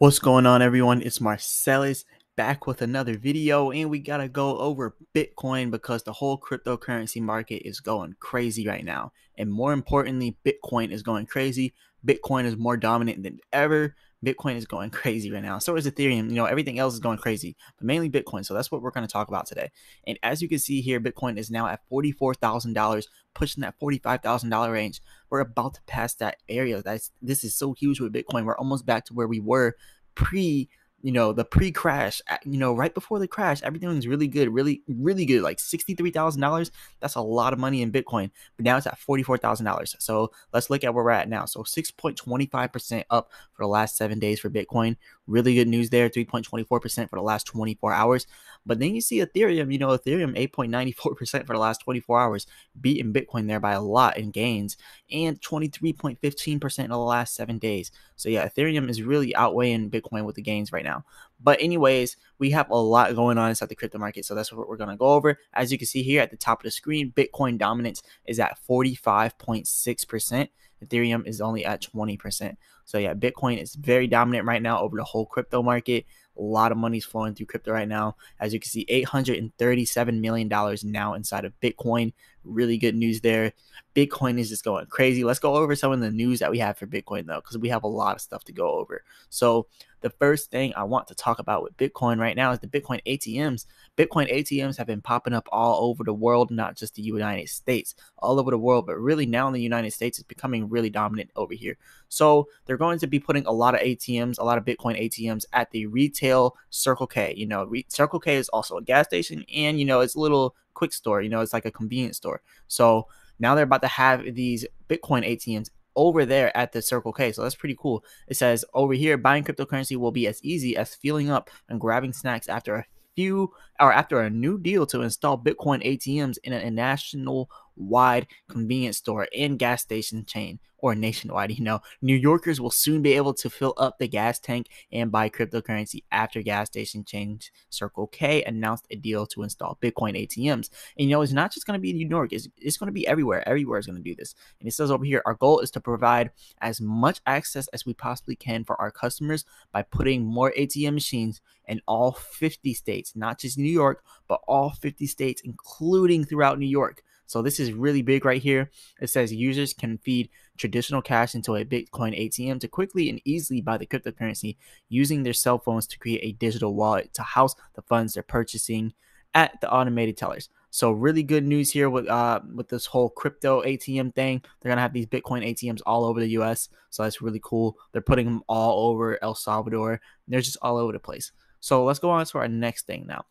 What's going on, everyone? It's Marsellis back with another video, and we gotta go over Bitcoin because the whole cryptocurrency market is going crazy right now. And more importantly, Bitcoin is going crazy. Bitcoin is more dominant than ever. Bitcoin is going crazy right now. So is Ethereum. Everything else is going crazy, but mainly Bitcoin. So that's what we're going to talk about today. And as you can see here, Bitcoin is now at $44,000, pushing that $45,000 range. We're about to pass that area. This is so huge with Bitcoin. We're almost back to where we were pre the pre-crash. Right before the crash, everything was really good, really good, like $63,000. That's a lot of money in Bitcoin, but now it's at $44,000. So let's look at where we're at now. So 6.25% up for the last 7 days for Bitcoin. Really good news there. 3.24% for the last 24 hours. But then you see Ethereum. Ethereum 8.94% for the last 24 hours, beating Bitcoin there by a lot in gains, and 23.15% in the last 7 days. So yeah, Ethereum is really outweighing Bitcoin with the gains right now. But anyways, we have a lot going on inside the crypto market. So that's what we're going to go over. As you can see here at the top of the screen, Bitcoin dominance is at 45.6%. Ethereum is only at 20%. So yeah, Bitcoin is very dominant right now over the whole crypto market. A lot of money is flowing through crypto right now. As you can see, $837 million now inside of Bitcoin. Really good news there. Bitcoin is just going crazy. Let's go over some of the news that we have for Bitcoin, though, because we have a lot of stuff to go over. So the first thing I want to talk about with Bitcoin right now is the Bitcoin ATMs. Bitcoin ATMs have been popping up all over the world, not just the United States, all over the world, but really now in the United States, it's becoming really dominant over here. So they're going to be putting a lot of ATMs, a lot of Bitcoin ATMs at the retail Circle K. Circle K is also a gas station, and it's a little quick store. It's like a convenience store. So now they're about to have these Bitcoin ATMs over there at the Circle K. So that's pretty cool. It says over here, buying cryptocurrency will be as easy as filling up and grabbing snacks after a new deal to install Bitcoin ATMs in a national wide convenience store and gas station chain, or nationwide. New Yorkers will soon be able to fill up the gas tank and buy cryptocurrency after gas station chain Circle K announced a deal to install Bitcoin ATMs. And it's not just going to be in New York, it's going to be everywhere. Everywhere is going to do this. And it says over here, our goal is to provide as much access as we possibly can for our customers by putting more ATM machines in all 50 states, not just New York, but all 50 states, including throughout New York. So this is really big right here. It says users can feed traditional cash into a Bitcoin ATM to quickly and easily buy the cryptocurrency using their cell phones to create a digital wallet to house the funds they're purchasing at the automated tellers. So really good news here with this whole crypto ATM thing. They're gonna have these Bitcoin ATMs all over the U.S. So that's really cool. They're putting them all over El Salvador. They're just all over the place. So let's go on to our next thing now.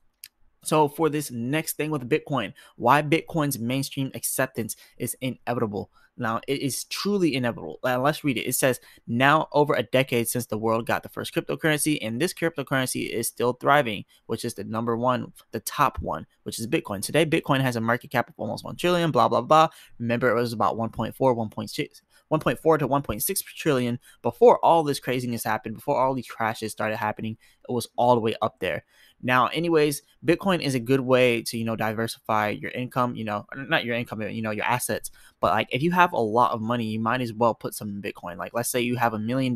So for this next thing with Bitcoin, why Bitcoin's mainstream acceptance is inevitable. Now, it is truly inevitable. Let's read it. It says, now over a decade since the world got the first cryptocurrency, and this cryptocurrency is still thriving, which is the number one, the top one, which is Bitcoin. Today, Bitcoin has a market cap of almost 1 trillion, blah, blah, blah. Remember, it was about 1.4 to 1.6 trillion before all this craziness happened, before all these crashes started happening. It was all the way up there. Now, anyways, Bitcoin is a good way to, diversify your income, not your income, your assets. But like if you have a lot of money, you might as well put some in Bitcoin. Like let's say you have $1 million,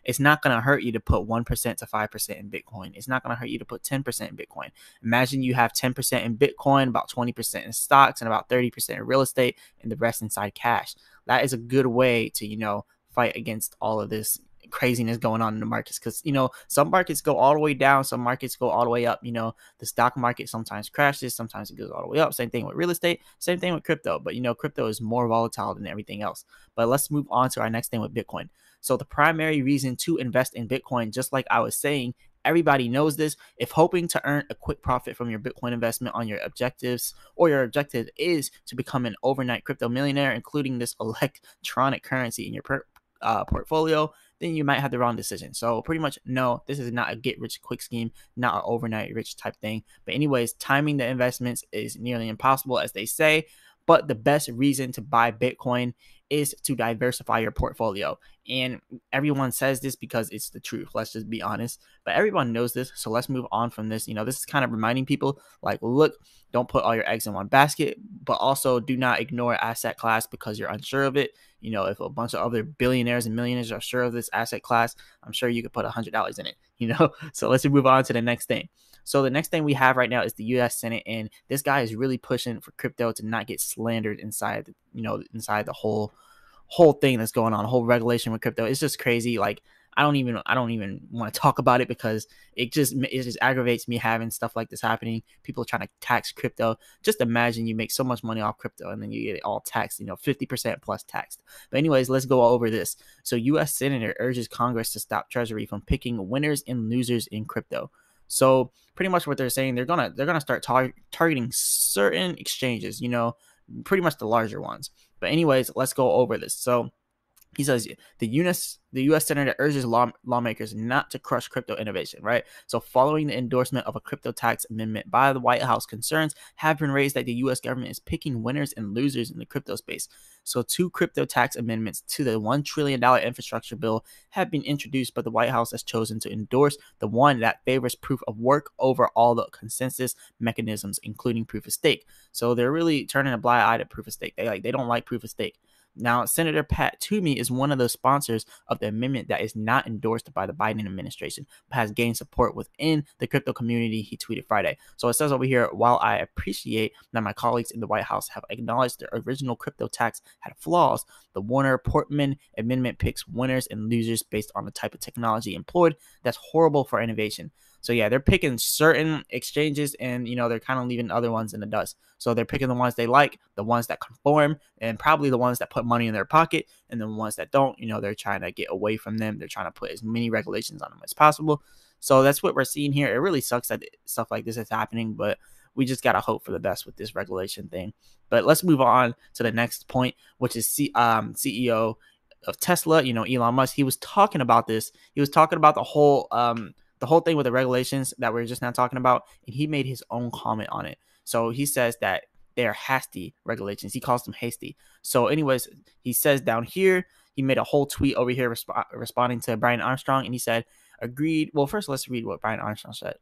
it's not going to hurt you to put 1% to 5% in Bitcoin. It's not going to hurt you to put 10% in Bitcoin. Imagine you have 10% in Bitcoin, about 20% in stocks, and about 30% in real estate, and the rest inside cash. That is a good way to, fight against all of this craziness going on in the markets, because some markets go all the way down, some markets go all the way up. The stock market sometimes crashes, sometimes it goes all the way up. Same thing with real estate, same thing with crypto, but crypto is more volatile than everything else. But let's move on to our next thing with Bitcoin. So the primary reason to invest in Bitcoin, just like I was saying, everybody knows this, if hoping to earn a quick profit from your Bitcoin investment on your objectives, or your objective is to become an overnight crypto millionaire, including this electronic currency in your portfolio, then you might have the wrong decision. So pretty much, no, this is not a get rich quick scheme, not an overnight rich type thing. But anyways, timing the investments is nearly impossible, as they say. But the best reason to buy Bitcoin is to diversify your portfolio. And everyone says this because it's the truth. Let's just be honest. But everyone knows this. So let's move on from this. This is kind of reminding people like, look, don't put all your eggs in one basket, but also do not ignore asset class because you're unsure of it. If a bunch of other billionaires and millionaires are sure of this asset class, I'm sure you could put $100 in it. So let's move on to the next thing. So the next thing we have right now is the U.S. Senate, and this guy is really pushing for crypto to not get slandered inside the whole thing that's going on, the whole regulation with crypto. It's just crazy. Like I don't even want to talk about it because it just aggravates me having stuff like this happening. People trying to tax crypto. Just imagine you make so much money off crypto and then you get it all taxed, 50% plus taxed. But anyways, let's go over this. So U.S. Senator urges Congress to stop Treasury from picking winners and losers in crypto. So pretty much what they're saying, they're gonna start targeting certain exchanges, pretty much the larger ones. But anyways, let's go over this. So he says the U.S. Senator urges lawmakers not to crush crypto innovation, right? So following the endorsement of a crypto tax amendment by the White House, concerns have been raised that the U.S. government is picking winners and losers in the crypto space. So 2 crypto tax amendments to the $1 trillion infrastructure bill have been introduced, but the White House has chosen to endorse the one that favors proof of work over all the consensus mechanisms, including proof of stake. So they're really turning a blind eye to proof of stake. They don't like proof of stake. Now, Senator Pat Toomey is one of the sponsors of the amendment that is not endorsed by the Biden administration, but has gained support within the crypto community, he tweeted Friday. So it says over here, while I appreciate that my colleagues in the White House have acknowledged the original crypto tax had flaws, the Warner-Portman amendment picks winners and losers based on the type of technology employed. That's horrible for innovation. So yeah, they're picking certain exchanges and, they're kind of leaving other ones in the dust. So they're picking the ones they like, the ones that conform, and probably the ones that put money in their pocket. And the ones that don't, they're trying to get away from them. They're trying to put as many regulations on them as possible. So that's what we're seeing here. It really sucks that stuff like this is happening, but we just got to hope for the best with this regulation thing. But let's move on to the next point, which is CEO of Tesla, Elon Musk. He was talking about this. He was talking about the whole thing with the regulations that we're just now talking about, and he made his own comment on it. So he says that they're hasty regulations. He calls them hasty. So anyways, he says down here, he made a whole tweet over here responding to Brian Armstrong, and he said, agreed. Well, first let's read what Brian Armstrong said.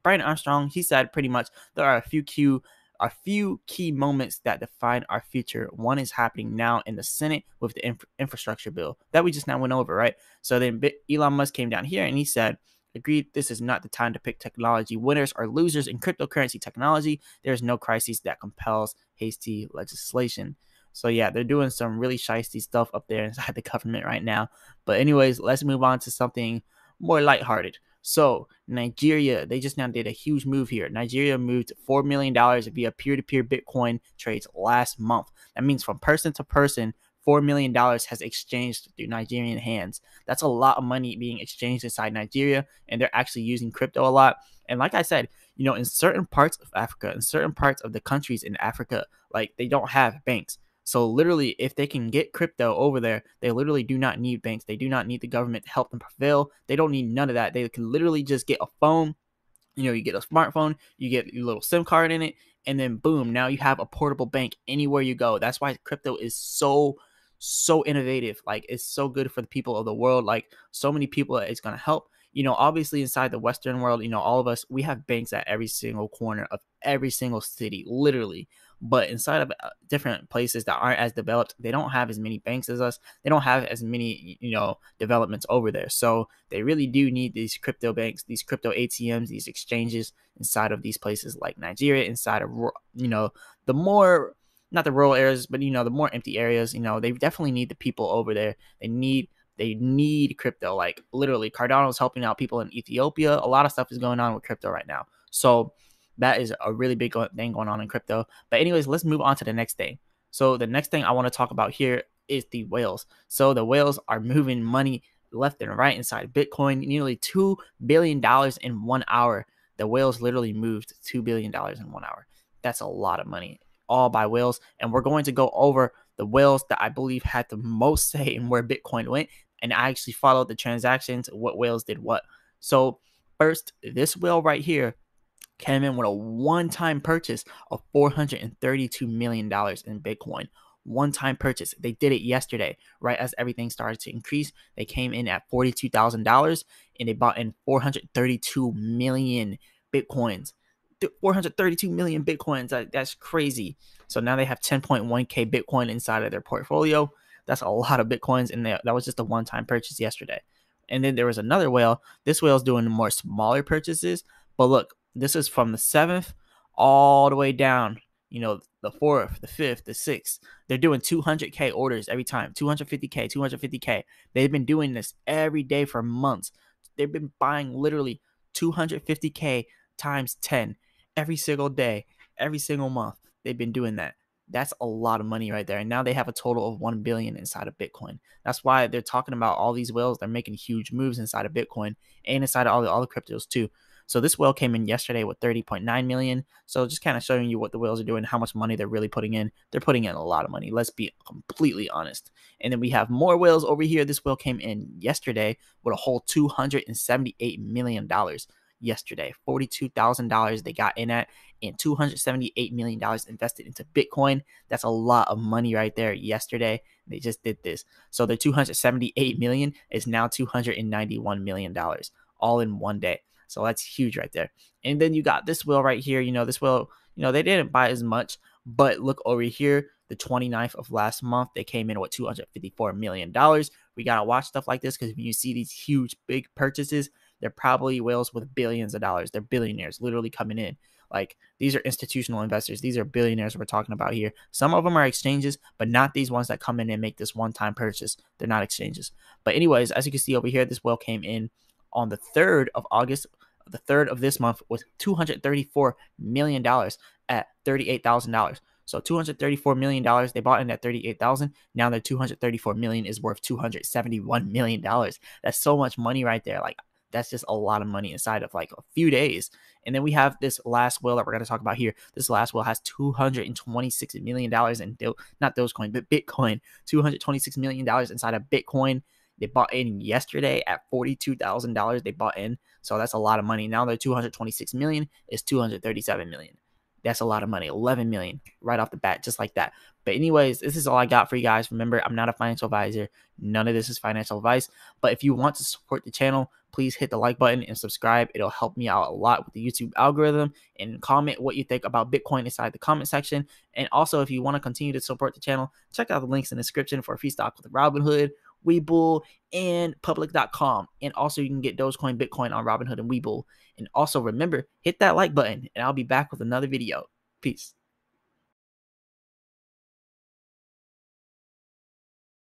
Brian Armstrong, he said pretty much there are a few key moments that define our future. One is happening now in the Senate with the infrastructure bill that we just now went over, right? So then Elon Musk came down here and he said, agreed, this is not the time to pick technology winners or losers in cryptocurrency technology. There's no crisis that compels hasty legislation. So yeah, they're doing some really shiesty stuff up there inside the government right now. But anyways, let's move on to something more lighthearted. So Nigeria, they just now did a huge move here. Nigeria moved $4 million via peer-to-peer Bitcoin trades last month. That means from person to person, $4 million has exchanged through Nigerian hands. That's a lot of money being exchanged inside Nigeria, and they're actually using crypto a lot. And like I said, in certain parts of Africa, in certain parts of the countries in Africa, like they don't have banks. So literally, if they can get crypto over there, they literally do not need banks. They do not need the government to help them prevail. They don't need none of that. They can literally just get a phone. You get a smartphone, you get your little SIM card in it, and then boom, now you have a portable bank anywhere you go. That's why crypto is so innovative. Like it's so good for the people of the world. Like so many people it's going to help. Obviously inside the Western world, all of us, we have banks at every single corner of every single city, literally. But inside of different places that aren't as developed, they don't have as many banks as us. They don't have as many, developments over there. So they really do need these crypto banks, these crypto ATMs, these exchanges inside of these places like Nigeria, inside of, the more, not the rural areas, but, the more empty areas. They definitely need the people over there. They need crypto. Like literally, Cardano's helping out people in Ethiopia. A lot of stuff is going on with crypto right now. So that is a really big thing going on in crypto. But anyways, let's move on to the next thing. So the next thing I want to talk about here is the whales. So the whales are moving money left and right inside Bitcoin, nearly $2 billion in 1 hour. The whales literally moved $2 billion in 1 hour. That's a lot of money, all by whales. And we're going to go over the whales that I believe had the most say in where Bitcoin went. And I actually followed the transactions, what whales did what. So first, this whale right here came in with a one-time purchase of $432 million in Bitcoin. one-time purchase. They did it yesterday, right as everything started to increase. They came in at $42,000 and they bought in 432 million Bitcoins. 432 million Bitcoins. That's crazy. So now they have 10.1K Bitcoin inside of their portfolio. That's a lot of Bitcoins, and that was just a one-time purchase yesterday. And then there was another whale. This whale's doing more smaller purchases. But look, this is from the 7th all the way down, the 4th, the 5th, the 6th. They're doing 200K orders every time. 250K, 250K. They've been doing this every day for months. They've been buying literally 250K times 10 every single day, every single month. They've been doing that. That's a lot of money right there. And now they have a total of 1 billion inside of Bitcoin. That's why they're talking about all these whales. They're making huge moves inside of Bitcoin and inside of all the cryptos too. So this whale came in yesterday with 30.9 million. So just kind of showing you what the whales are doing, how much money they're really putting in. They're putting in a lot of money. Let's be completely honest. And then we have more whales over here. This whale came in yesterday with a whole $278 million yesterday. $42,000 they got in at, and $278 million invested into Bitcoin. That's a lot of money right there yesterday. They just did this. So the $278 million is now $291 million all in one day. So that's huge right there. And then you got this whale right here. This whale, they didn't buy as much, but look over here, the 29th of last month, they came in with $254 million. We got to watch stuff like this because when you see these huge, big purchases, they're probably whales with billions of dollars. They're billionaires literally coming in. Like, these are institutional investors. These are billionaires we're talking about here. Some of them are exchanges, but not these ones that come in and make this one-time purchase. They're not exchanges. But anyways, as you can see over here, this whale came in on the 3rd of August, the 3rd of this month, with $234 million at $38,000. So $234 million, they bought in at $38,000. Now their $234 million is worth $271 million. That's so much money right there. Like, that's just a lot of money inside of like a few days. And then we have this last whale that we're going to talk about here. This last whale has $226 million in, not Dogecoin, but Bitcoin. $226 million inside of Bitcoin. They bought in yesterday at $42,000. They bought in. So that's a lot of money. Now their 226 million is 237 million. That's a lot of money. 11 million right off the bat, just like that. But anyways, this is all I got for you guys. Remember, I'm not a financial advisor. None of this is financial advice. But if you want to support the channel, please hit the like button and subscribe. It'll help me out a lot with the YouTube algorithm. And comment what you think about Bitcoin inside the comment section. And also, if you want to continue to support the channel, check out the links in the description for a free stock with Robinhood, Webull, and public.com. And also, you can get Dogecoin, Bitcoin on Robinhood and Webull. And also remember, hit that like button, and I'll be back with another video. Peace.